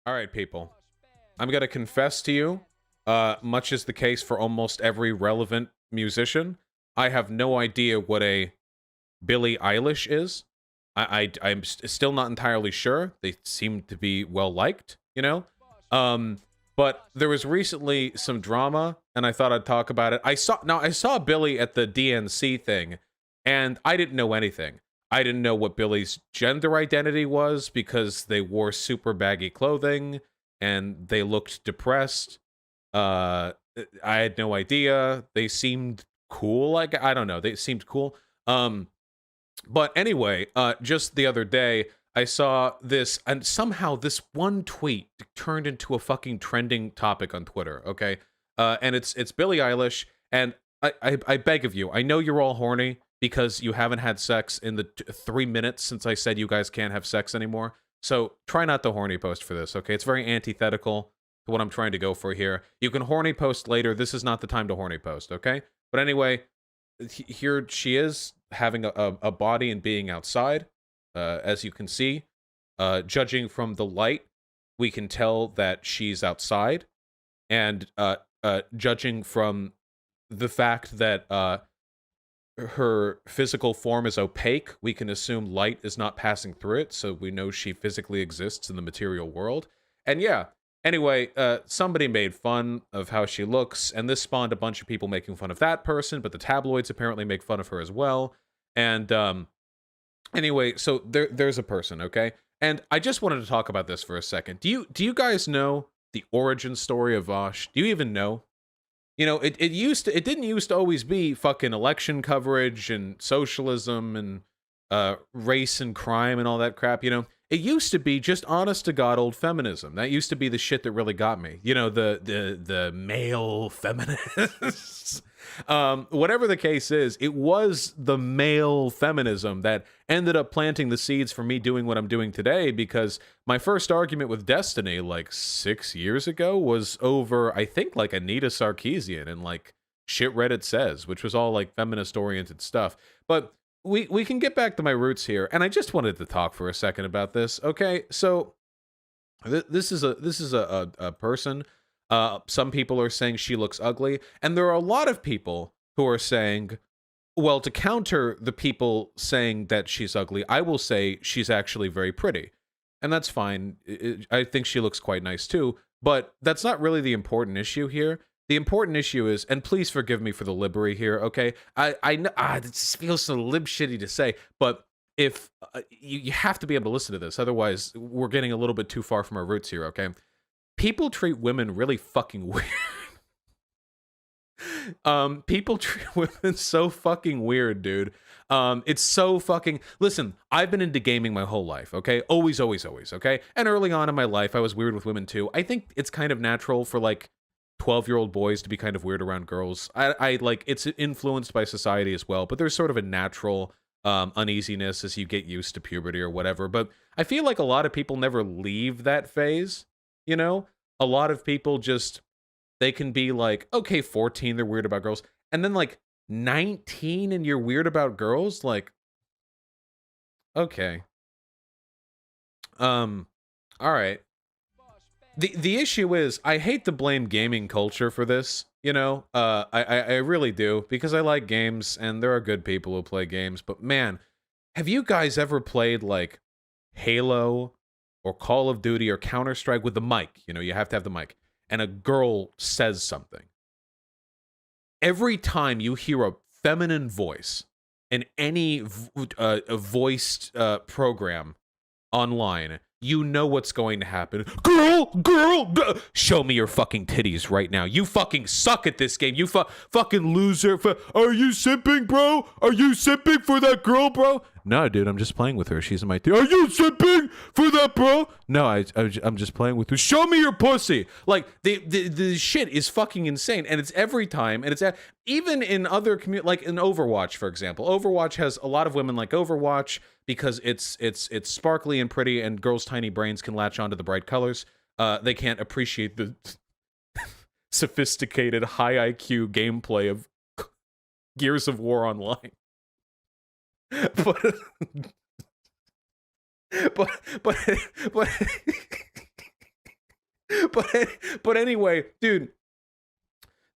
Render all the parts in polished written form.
All right, people. I'm gonna confess to you, much as the case for almost every relevant musician, I have no idea what a Billie Eilish is. I'm still not entirely sure. They seem to be well liked, you know. Um, but there was recently some drama, and I thought I'd talk about it. I saw Billie at the DNC thing, and I didn't know anything. I didn't know what Billie's gender identity was because they wore super baggy clothing and they looked depressed. Uh, I had no idea. They seemed cool. Like, I don't know. They seemed cool. But anyway, just the other day, I saw this, and somehow this one tweet turned into a fucking trending topic on Twitter. Okay, and it's Billie Eilish, and I beg of you, I know you're all horny because you haven't had sex in the 3 minutes since I said you guys can't have sex anymore. So try not to horny post for this. Okay, it's very antithetical to what I'm trying to go for here. You can horny post later. This is not the time to horny post. Okay, but anyway, here she is having a body and being outside, as you can see. Judging from the light, we can tell that she's outside, and judging from the fact that her physical form is opaque, we can assume light is not passing through it, so we know she physically exists in the material world. And yeah, anyway, somebody made fun of how she looks, and this spawned a bunch of people making fun of that person, but the tabloids apparently make fun of her as well. And anyway, so there's a person, okay? And I just wanted to talk about this for a second. Do you guys know the origin story of Vaush? Do you even know? You know, it didn't used to always be fucking election coverage and socialism and race and crime and all that crap, you know. It used to be just honest to God old feminism. That used to be the shit that really got me. You know, the male feminists. Whatever the case is, it was the male feminism that ended up planting the seeds for me doing what I'm doing today, because my first argument with Destiny like 6 years ago was over, I think, like Anita Sarkeesian and like shit Reddit says, which was all like feminist oriented stuff. But we can get back to my roots here, and I just wanted to talk for a second about this. Okay, so this is a person. Some people are saying she looks ugly, and there are a lot of people who are saying, well, to counter the people saying that she's ugly, I will say she's actually very pretty, and that's fine. I think she looks quite nice too, but that's not really the important issue here. The important issue is, and please forgive me for the libbery here, okay? I know this feels so lib shitty to say, but if you have to be able to listen to this, otherwise we're getting a little bit too far from our roots here, okay? People treat women really fucking weird. People treat women so fucking weird, dude. It's so fucking... Listen, I've been into gaming my whole life, okay? Always, okay? And early on in my life, I was weird with women too. I think it's kind of natural for, like, 12-year-old boys to be kind of weird around girls. I like, it's influenced by society as well, but there's sort of a natural uneasiness as you get used to puberty or whatever. But I feel like a lot of people never leave that phase, you know? A lot of people just, they can be like, okay, 14, they're weird about girls, and then like 19 and you're weird about girls? Like, okay. All right. The issue is, I hate to blame gaming culture for this, you know? I really do, because I like games, and there are good people who play games, but man, have you guys ever played, like, Halo, or Call of Duty, or Counter-Strike with the mic? You know, you have to have the mic, and a girl says something. Every time you hear a feminine voice in any voiced program online, you know what's going to happen. Girl, show me your fucking titties right now. You fucking suck at this game. You fucking loser. Are you simping, bro? Are you simping for that girl, bro? No, dude, I'm just playing with her. She's in my team. Are you simping for that, bro? No, I'm just playing with her. Show me your pussy. Like, the shit is fucking insane, and it's every time, and it's even in other like in Overwatch, for example. Overwatch has a lot of women like Overwatch because it's sparkly and pretty, and girls' tiny brains can latch onto the bright colors. They can't appreciate the sophisticated, high IQ gameplay of Gears of War Online. but but but but anyway, dude,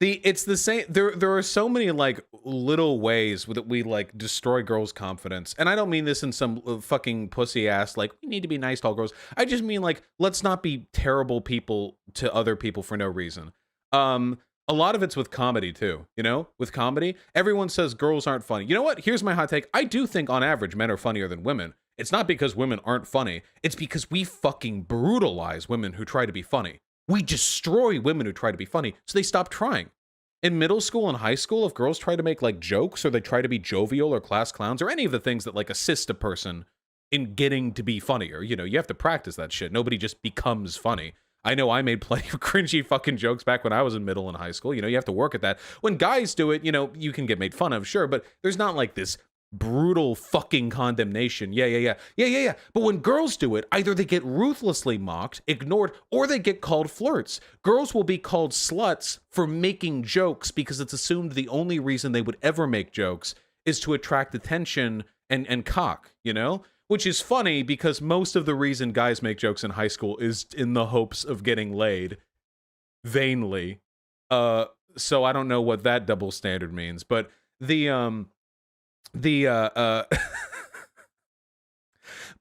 it's the same. There are so many like little ways that we like destroy girls' confidence, and I don't mean this in some fucking pussy ass like we need to be nice to all girls. I just mean like let's not be terrible people to other people for no reason. A lot of it's with comedy too. You know, with comedy, everyone says girls aren't funny. You know what? Here's my hot take. I do think on average men are funnier than women. It's not because women aren't funny. It's because we fucking brutalize women who try to be funny. We destroy women who try to be funny, so they stop trying. In middle school and high school, if girls try to make like jokes or they try to be jovial or class clowns or any of the things that like assist a person in getting to be funnier, you know, you have to practice that shit. Nobody just becomes funny. I know I made plenty of cringy fucking jokes back when I was in middle and high school. You know, you have to work at that. When guys do it, you know, you can get made fun of, sure, but there's not like this brutal fucking condemnation. Yeah. But when girls do it, either they get ruthlessly mocked, ignored, or they get called flirts. Girls will be called sluts for making jokes because it's assumed the only reason they would ever make jokes is to attract attention and cock, you know? Which is funny because most of the reason guys make jokes in high school is in the hopes of getting laid. Vainly. So I don't know what that double standard means, but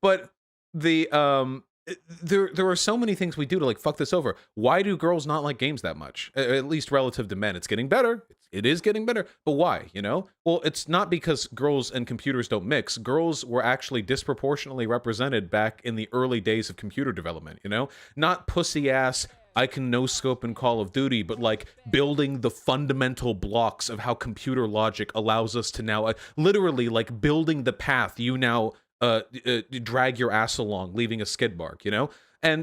but there are so many things we do to like fuck this over. Why do girls not like games that much? At least relative to men. It's getting better. It is getting better. But why, you know? Well, it's not because girls and computers don't mix. Girls were actually disproportionately represented back in the early days of computer development, you know? Not pussy ass I can no scope in Call of Duty, but like building the fundamental blocks of how computer logic allows us to now literally like building the path you now drag your ass along, leaving a skid mark, you know?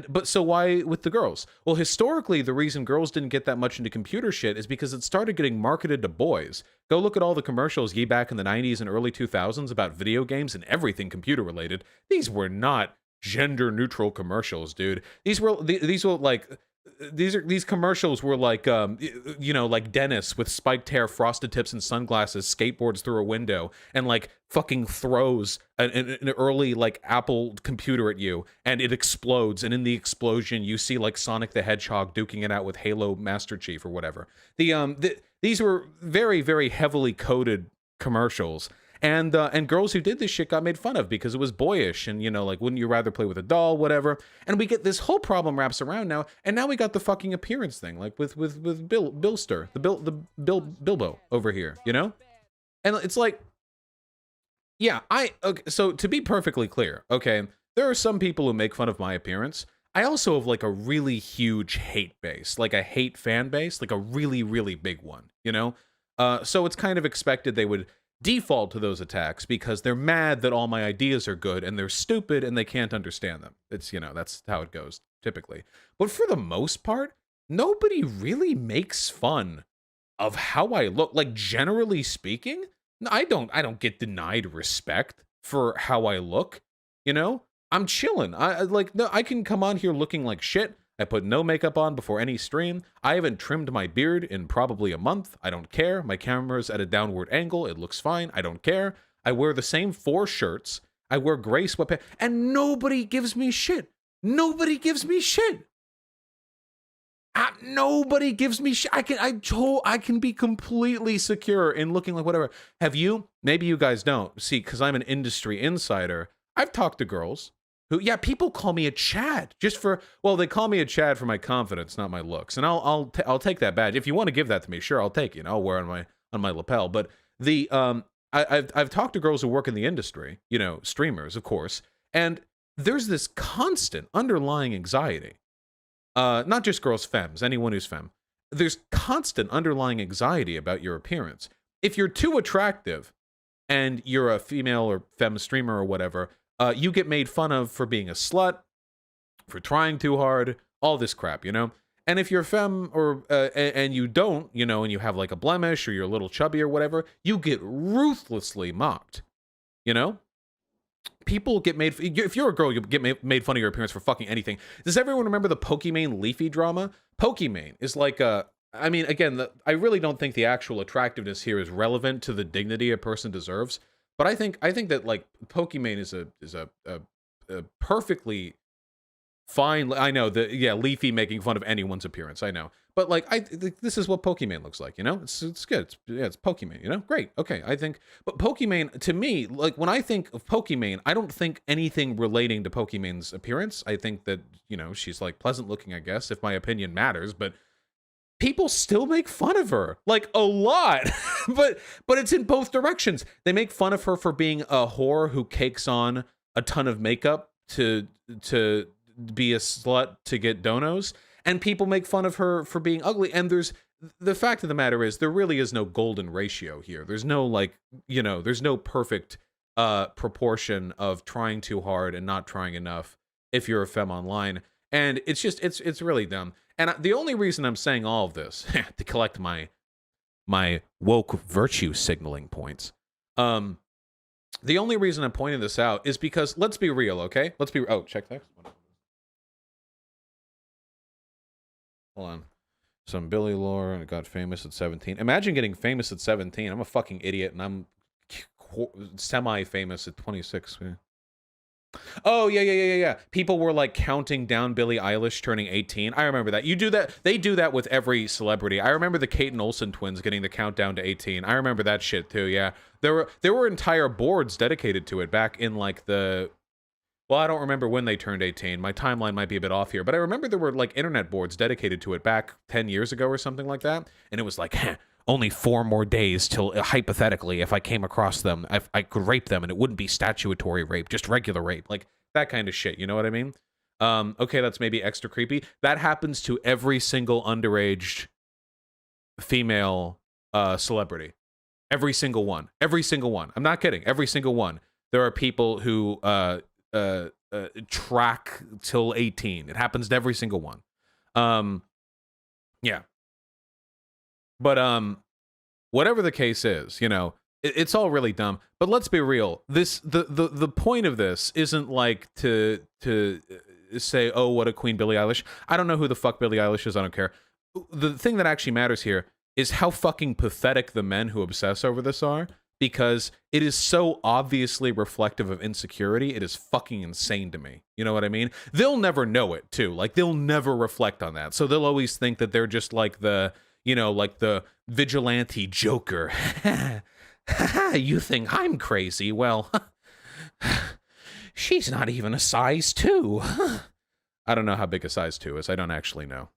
But so why with the girls? Well, historically, the reason girls didn't get that much into computer shit is because it started getting marketed to boys. Go look at all the commercials ye back in the 90s and early 2000s about video games and everything computer related. These were not gender neutral commercials, dude. These were like these commercials were like you know, like Dennis with spiked hair, frosted tips, and sunglasses skateboards through a window and like fucking throws an early like Apple computer at you and it explodes, and in the explosion you see like Sonic the Hedgehog duking it out with Halo Master Chief or whatever. These were very, very heavily coded commercials. And girls who did this shit got made fun of because it was boyish and, you know, like, wouldn't you rather play with a doll, whatever. And we get this whole problem wraps around now, and now we got the fucking appearance thing, like with Billster, Bilbo over here, you know? And it's like, yeah, okay, so to be perfectly clear, okay, there are some people who make fun of my appearance. I also have like a really huge hate base, like a hate fan base, like a really, really big one, you know? So it's kind of expected they would default to those attacks because they're mad that all my ideas are good and they're stupid and they can't understand them. It's, you know, that's how it goes typically. But for the most part, nobody really makes fun of how I look. Like, generally speaking, I don't get denied respect for how I look, you know? I'm chilling. I can come on here looking like shit. I put no makeup on before any stream. I haven't trimmed my beard in probably a month. I don't care. My camera's at a downward angle. It looks fine. I don't care. I wear the same 4 shirts. I wear gray sweatpants. And nobody gives me shit. Nobody gives me shit. Nobody gives me shit. I can be completely secure in looking like whatever. Have you? Maybe you guys don't. See, because I'm an industry insider, I've talked to girls who, yeah, people call me a Chad just for, well, they call me a Chad for my confidence, not my looks, and I'll take that badge. If you want to give that to me, sure, I'll take it. And I'll wear it on my lapel. But I've talked to girls who work in the industry, you know, streamers, of course, and there's this constant underlying anxiety. Not just girls, femmes, anyone who's femme. There's constant underlying anxiety about your appearance. If you're too attractive and you're a female or femme streamer or whatever, you get made fun of for being a slut, for trying too hard, all this crap, you know? And if you're femme or and you don't, you know, and you have like a blemish or you're a little chubby or whatever, you get ruthlessly mocked, you know? People get made, if you're a girl, you get made fun of your appearance for fucking anything. Does everyone remember the Pokimane Leafy drama? Pokimane is like a, I mean, again, I really don't think the actual attractiveness here is relevant to the dignity a person deserves. But I think that like Pokimane is a perfectly fine. I know Leafy making fun of anyone's appearance. I know, but like, this is what Pokemon looks like. You know, it's good. It's Pokemon. You know, great. Okay, I think, but Pokemon to me, like when I think of Pokemon, I don't think anything relating to Pokemon's appearance. I think that she's like pleasant looking, I guess, if my opinion matters, but people still make fun of her like a lot. but it's in both directions. They make fun of her for being a whore who cakes on a ton of makeup to be a slut to get donos, and people make fun of her for being ugly. And there's the fact of the matter is there really is no golden ratio here. There's no like there's no perfect proportion of trying too hard and not trying enough if you're a femme online. And it's just it's really dumb. And the only reason I'm saying all of this to collect my woke virtue signaling points, the only reason I'm pointing this out is because let's be real, okay? Check text. Hold on. Some Billie lore and it got famous at 17. Imagine getting famous at 17. I'm a fucking idiot and I'm semi-famous at 26. Yeah. Oh, yeah. People were like counting down Billie Eilish turning 18. I remember that. You do that. They do that with every celebrity. I remember the Kate and Olsen twins getting the countdown to 18. I remember that shit too, yeah. There were entire boards dedicated to it back in like the... Well, I don't remember when they turned 18. My timeline might be a bit off here, but I remember there were like internet boards dedicated to it back 10 years ago or something like that. And it was like, only 4 more days till, hypothetically, if I came across them, I could rape them and it wouldn't be statutory rape, just regular rape. Like that kind of shit, you know what I mean? Okay, that's maybe extra creepy. That happens to every single underage female celebrity. Every single one. Every single one. I'm not kidding. Every single one. There are people who track till 18. It happens to every single one. Yeah. But whatever the case is, it's all really dumb. But let's be real. The point of this isn't like to say, oh, what a queen, Billie Eilish. I don't know who the fuck Billie Eilish is. I don't care. The thing that actually matters here is how fucking pathetic the men who obsess over this are. Because it is so obviously reflective of insecurity, it is fucking insane to me. You know what I mean? They'll never know it, too. Like, they'll never reflect on that. So they'll always think that they're just like the, like the vigilante Joker. You think I'm crazy? Well, she's not even a size 2. I don't know how big a size 2 is. I don't actually know.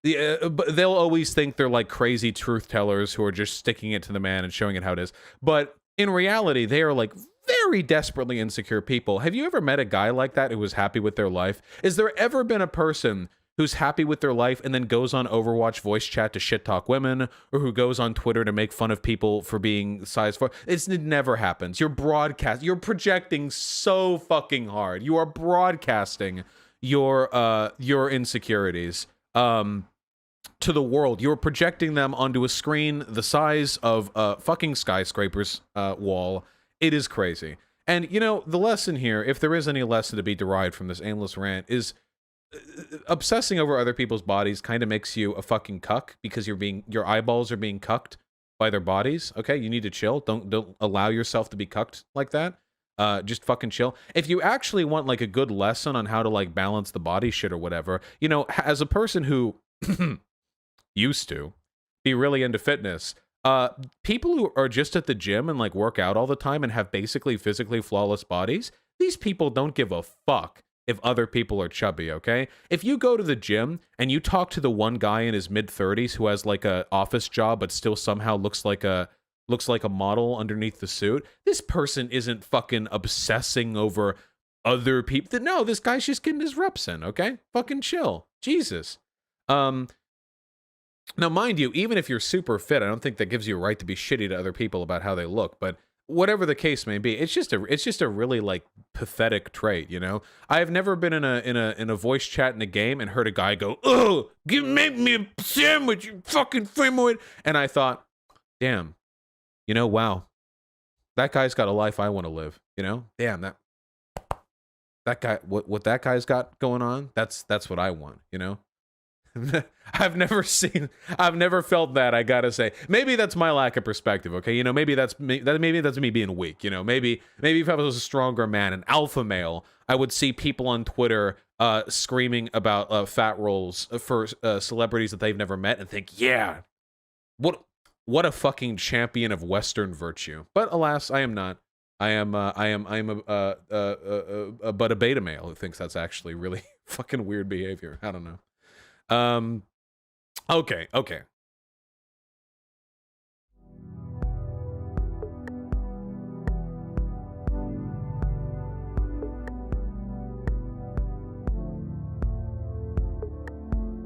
But they'll always think they're like crazy truth tellers who are just sticking it to the man and showing it how it is. But in reality, they are like very desperately insecure people. Have you ever met a guy like that who was happy with their life? Is there ever been a person who's happy with their life and then goes on Overwatch voice chat to shit talk women, or who goes on Twitter to make fun of people for being size 4? It never happens. You're projecting so fucking hard. You are broadcasting your insecurities to the world. You're projecting them onto a screen the size of a fucking skyscraper's wall. It is crazy. And the lesson here, if there is any lesson to be derived from this aimless rant, is obsessing over other people's bodies kind of makes you a fucking cuck, because your eyeballs are being cucked by their bodies. Okay, you need to chill. Don't allow yourself to be cucked like that. Just fucking chill. If you actually want like a good lesson on how to like balance the body shit or whatever, as a person who used to be really into fitness, people who are just at the gym and like work out all the time and have basically physically flawless bodies, these people don't give a fuck if other people are chubby, okay? If you go to the gym and you talk to the one guy in his mid-30s who has like a office job but still somehow looks like a model underneath the suit, this person isn't fucking obsessing over other people. No, this guy's just getting his reps in, okay? Fucking chill. Jesus. Now, mind you, even if you're super fit, I don't think that gives you a right to be shitty to other people about how they look. But whatever the case may be, it's just a really like pathetic trait, I have never been in a voice chat in a game and heard a guy go, "Oh, make me a sandwich, you fucking femoid," and I thought, damn, wow, that guy's got a life I want to live. Damn, that guy, what that guy's got going on, that's what I want. I've never felt that, I gotta say. Maybe that's my lack of perspective, okay? You know, maybe that's me being weak, you know? Maybe if I was a stronger man, an alpha male, I would see people on Twitter screaming about fat rolls for celebrities that they've never met and think, yeah, what a fucking champion of Western virtue. But alas, I am not. I am but a beta male who thinks that's actually really fucking weird behavior. I don't know. Okay.